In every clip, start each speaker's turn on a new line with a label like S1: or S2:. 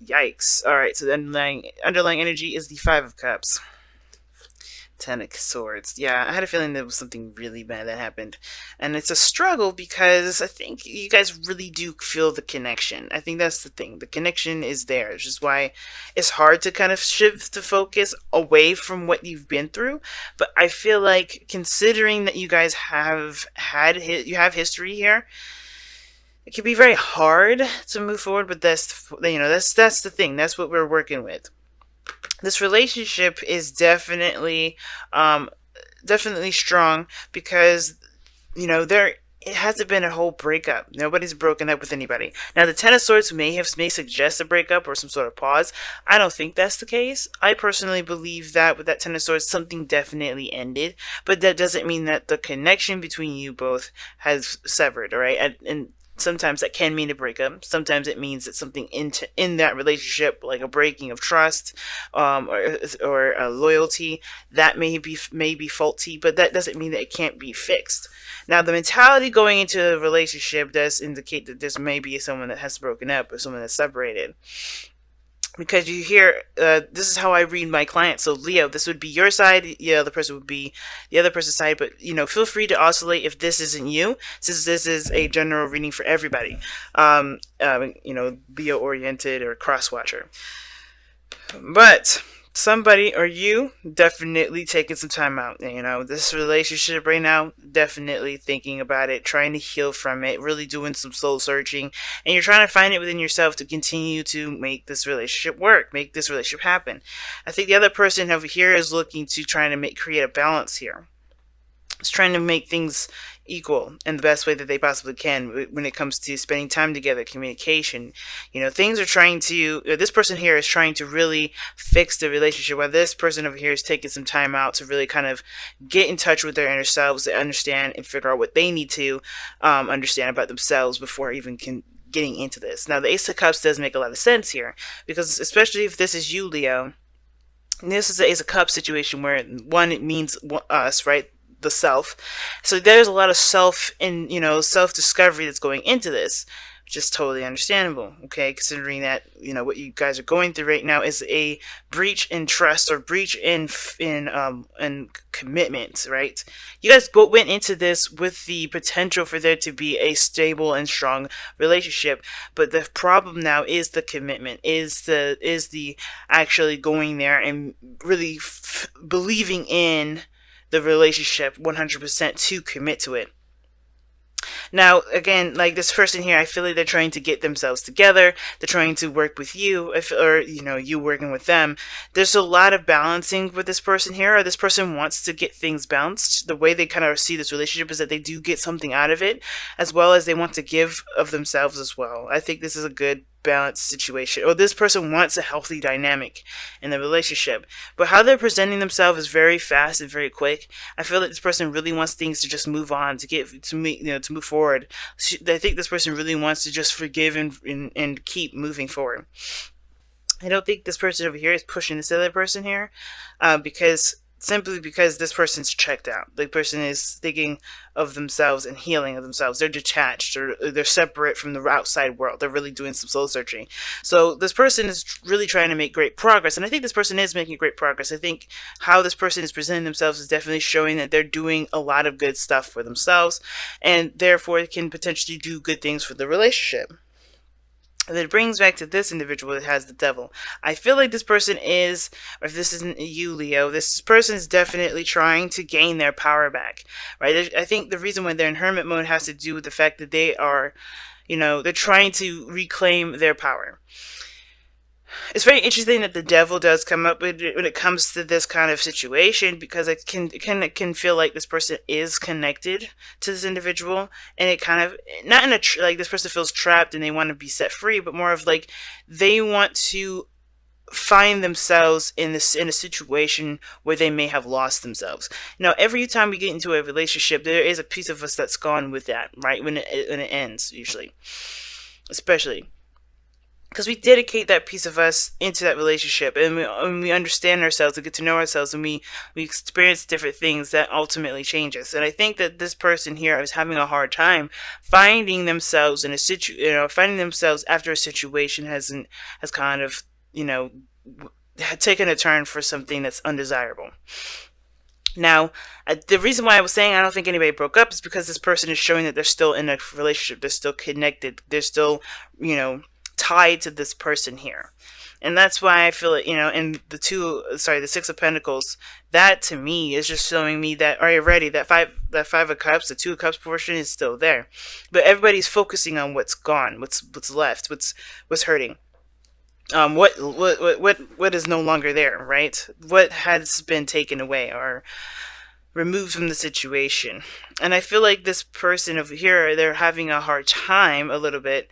S1: Yikes. Alright, so the underlying energy is the Five of Cups. Ten of Swords. Yeah, I had a feeling there was something really bad that happened. And it's a struggle because I think you guys really do feel the connection. I think that's the thing. The connection is there, which is why it's hard to kind of shift the focus away from what you've been through. But I feel like considering that you guys you have history here, it can be very hard to move forward, but that's the thing. That's what we're working with. This relationship is definitely strong because there it hasn't been a whole breakup. Nobody's broken up with anybody. Now the Ten of Swords may suggest a breakup or some sort of pause. I don't think that's the case. I personally believe that with that Ten of Swords, something definitely ended, but that doesn't mean that the connection between you both has severed. All right, and sometimes that can mean a breakup. Sometimes it means that something in that relationship, like a breaking of trust, or a loyalty, that may be faulty, but that doesn't mean that it can't be fixed. Now, the mentality going into a relationship does indicate that this may be someone that has broken up or someone that's separated. Because you hear, this is how I read my clients. So Leo, this would be your side. The other person would be the other person's side. But feel free to oscillate if this isn't you, since this is a general reading for everybody. Leo oriented or cross watcher. But somebody or you definitely taking some time out. This relationship right now, definitely thinking about it, trying to heal from it, really doing some soul searching, and you're trying to find it within yourself to continue to make this relationship work, make this relationship happen. I think the other person over here is looking to trying to create a balance here. It's trying to make things equal in the best way that they possibly can when it comes to spending time together, communication. Things are trying to, this person here is trying to really fix the relationship, while this person over here is taking some time out to really kind of get in touch with their inner selves, to understand and figure out what they need to understand about themselves before even getting into this. Now, the Ace of Cups does make a lot of sense here, because especially if this is you, Leo, this is the Ace of Cups situation where, one, it means us, right? The self. So there's a lot of self discovery that's going into this, which is totally understandable. Okay, considering that what you guys are going through right now is a breach in trust or breach in commitment. Right? You guys went into this with the potential for there to be a stable and strong relationship, but the problem now is the commitment, is the actually going there and really believing in the relationship 100% to commit to it. Now, again, like this person here, I feel like they're trying to get themselves together. They're trying to work with you, or you working with them. There's a lot of balancing with this person here, or this person wants to get things balanced. The way they kind of see this relationship is that they do get something out of it, as well as they want to give of themselves as well. I think this is a good balanced situation, or this person wants a healthy dynamic in the relationship, but how they're presenting themselves is very fast and very quick. I feel like this person really wants things to just move on, to move forward. I think this person really wants to just forgive and keep moving forward. I don't think this person over here is pushing this other person here, simply because this person's checked out. The person is thinking of themselves and healing of themselves. They're detached, or they're separate from the outside world. They're really doing some soul searching. So this person is really trying to make great progress, and I think this person is making great progress. I think how this person is presenting themselves is definitely showing that they're doing a lot of good stuff for themselves, and therefore can potentially do good things for the relationship. And it brings back to this individual that has the devil. I feel like this person is, or if this isn't you, Leo, this person is definitely trying to gain their power back, right? I think the reason why they're in hermit mode has to do with the fact that they are, they're trying to reclaim their power. It's very interesting that the devil does come up when it comes to this kind of situation, because it can feel like this person is connected to this individual, and it kind of, not in a like this person feels trapped and they want to be set free, but more of like they want to find themselves in a situation where they may have lost themselves. Now, every time we get into a relationship, there is a piece of us that's gone with that, right? When it ends, usually, especially. because we dedicate that piece of us into that relationship, and we understand ourselves and get to know ourselves, and we experience different things that ultimately change us. And I think that this person here is having a hard time finding themselves in a finding themselves after a situation has kind of, you know, had taken a turn for something that's undesirable. Now, the reason why I was saying I don't think anybody broke up is because this person is showing that they're still in a relationship. They're still connected. They're still, you know, tied to this person here. And that's why I feel it, you know, and the Six of Pentacles, that to me is just showing me that already that Five of Cups, the Two of Cups portion is still there. But everybody's focusing on what's gone, what's left, what's hurting. What is no longer there, right? What has been taken away or removed from the situation. And I feel like this person over here, they're having a hard time a little bit.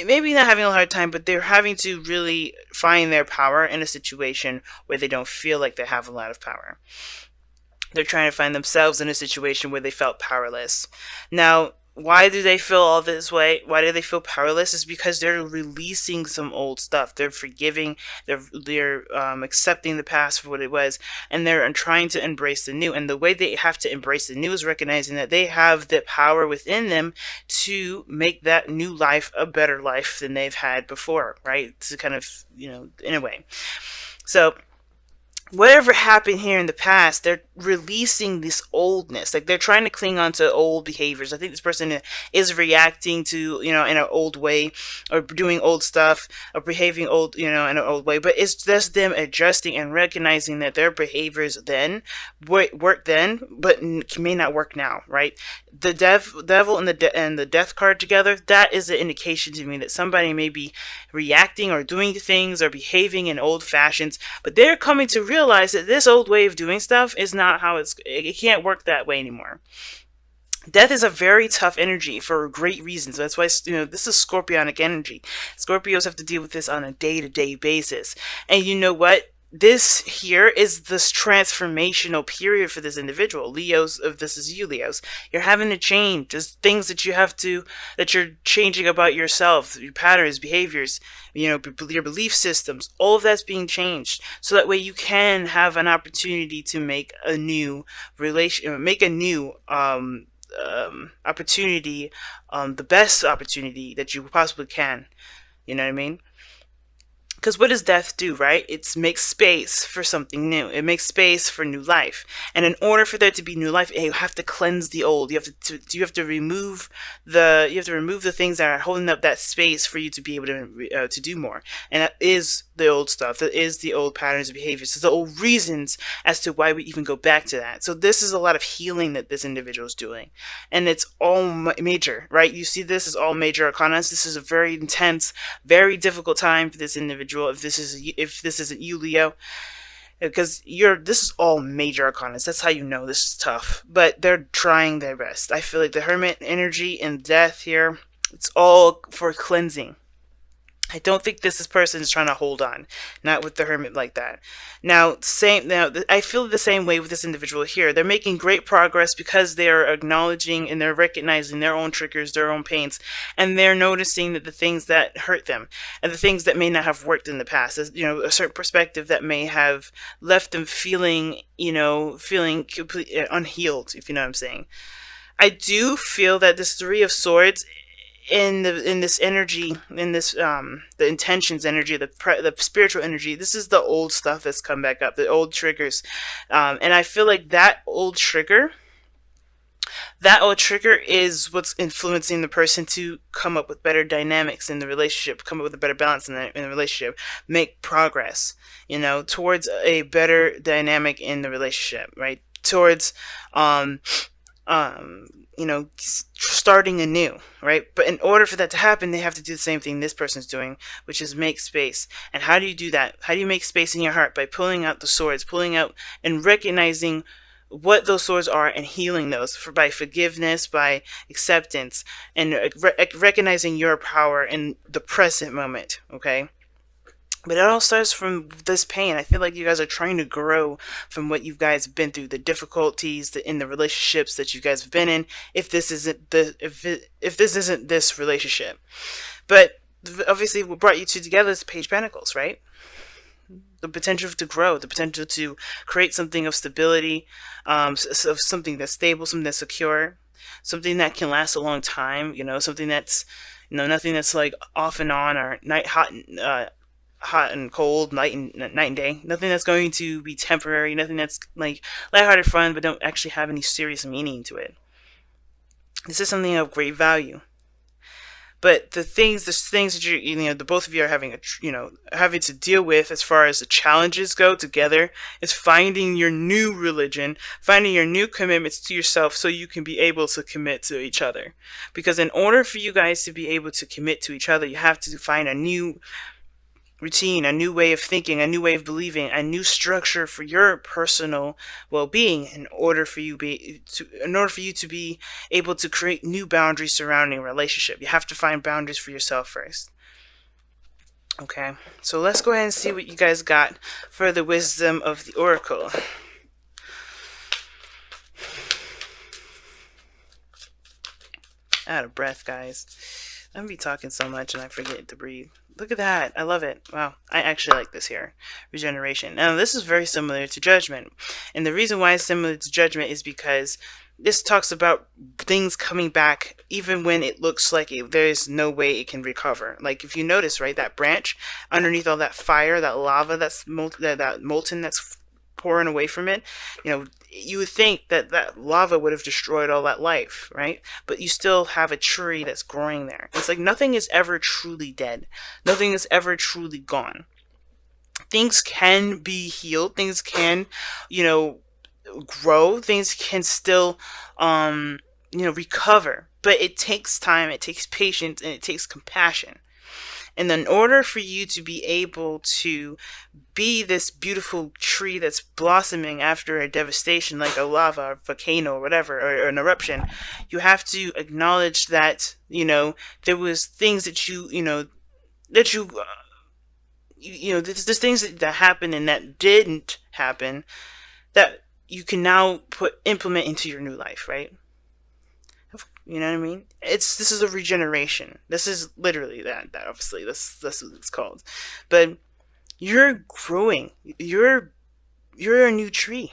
S1: Maybe not having a hard time, but they're having to really find their power in a situation where they don't feel like they have a lot of power. They're trying to find themselves in a situation where they felt powerless. Now, why do they feel all this way? Why do they feel powerless? Is because they're releasing some old stuff. They're forgiving. They're accepting the past for what it was, and they're trying to embrace the new. And the way they have to embrace the new is recognizing that they have the power within them to make that new life a better life than they've had before, right? To kind of, in a way. So whatever happened here in the past, they're releasing this oldness. Like, they're trying to cling on to old behaviors. I think this person is reacting to, in an old way, or doing old stuff, or behaving old, in an old way. But it's just them adjusting and recognizing that their behaviors then worked then, but may not work now, right? The devil and the death card together, that is an indication to me that somebody may be reacting or doing things or behaving in old fashions, but they're coming to realize that this old way of doing stuff is not how it can't work that way anymore. Death is a very tough energy for great reasons. That's why, this is Scorpionic energy. Scorpios have to deal with this on a day-to-day basis. And you know what? This here is this transformational period for this individual. Leos, if this is you, Leos, you're having to change. There's things that you're changing about yourself, your patterns, behaviors, your belief systems. All of that's being changed, so that way you can have an opportunity to make a new opportunity, the best opportunity that you possibly can. You know what I mean? Because what does death do, right? It makes space for something new. It makes space for new life. And in order for there to be new life, you have to cleanse the old. You have to remove the things that are holding up that space for you to be able to do more. And that is the old stuff. That is the old patterns of behaviors. So the old reasons as to why we even go back to that. So this is a lot of healing that this individual is doing, and it's all major, right? You see, this is all major arcana. This is a very intense, very difficult time for this individual. If this isn't you, Leo, because this is all major arcana. That's how you know this is tough. But they're trying their best. I feel like the Hermit energy and death here, it's all for cleansing. I don't think this person is trying to hold on, not with the Hermit like that. Now, I feel the same way with this individual here. They're making great progress because they are acknowledging and they're recognizing their own triggers, their own pains, and they're noticing that the things that hurt them and the things that may not have worked in the past, a certain perspective that may have left them feeling completely unhealed, if you know what I'm saying. I do feel that this Three of Swords in this energy, in this the intentions energy, the spiritual energy, this is the old stuff that's come back up, the old triggers, and I feel like that old trigger is what's influencing the person to come up with better dynamics in the relationship, come up with a better balance in the relationship, make progress, towards a better dynamic in the relationship, right? Towards starting anew, right? But in order for that to happen, they have to do the same thing this person's doing, which is make space. And how do you do that? How do you make space in your heart? By pulling out the swords, pulling out and recognizing what those swords are and healing those by forgiveness, by acceptance, and recognizing your power in the present moment, okay? But it all starts from this pain. I feel like you guys are trying to grow from what you guys have been through, the difficulties in the relationships that you guys have been in. If this isn't this relationship, but obviously what brought you two together is the Page of Pentacles, right? The potential to grow, the potential to create something of stability, of something that's stable, something that's secure, something that can last a long time. Something that's, nothing that's like off and on, or night hot and cold, night and day. Nothing that's going to be temporary. Nothing that's like lighthearted fun, but don't actually have any serious meaning to it. This is something of great value. But the things that the both of you are having having to deal with as far as the challenges go together is finding your new religion, finding your new commitments to yourself, so you can be able to commit to each other. Because in order for you guys to be able to commit to each other, you have to find a new routine, a new way of thinking, a new way of believing, a new structure for your personal well-being, in order for you to be able to create new boundaries surrounding a relationship. You have to find boundaries for yourself first. Okay, so let's go ahead and see what you guys got for the wisdom of the oracle. Out of breath, guys. I'm be talking so much and I forget to breathe. Look at that. I love it. Wow. I actually like this here. Regeneration. Now, this is very similar to Judgment. And the reason why it's similar to Judgment is because this talks about things coming back even when it looks like there's no way it can recover. Like, if you notice, right, that branch underneath all that fire, that lava that's molten that's pouring away from it, you would think that lava would have destroyed all that life, right? But you still have a tree that's growing there. It's like nothing is ever truly dead. Nothing is ever truly gone. Things can be healed. Things can, grow. Things can still, recover. But it takes time, it takes patience, and it takes compassion. And in order for you to be able to be this beautiful tree that's blossoming after a devastation like a lava or volcano or whatever, or an eruption, you have to acknowledge that, there was things that there's things that happened and that didn't happen that you can now implement into your new life, right? You know what I mean? This is a regeneration. This is literally that obviously that's what it's called. But you're growing. You're a new tree.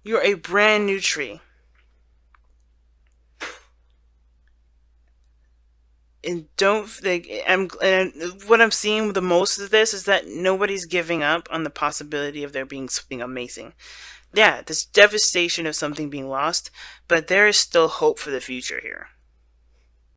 S1: You're a brand new tree. And don't think and what I'm seeing with the most of this is that nobody's giving up on the possibility of there being something amazing. Yeah, this devastation of something being lost, but there is still hope for the future here.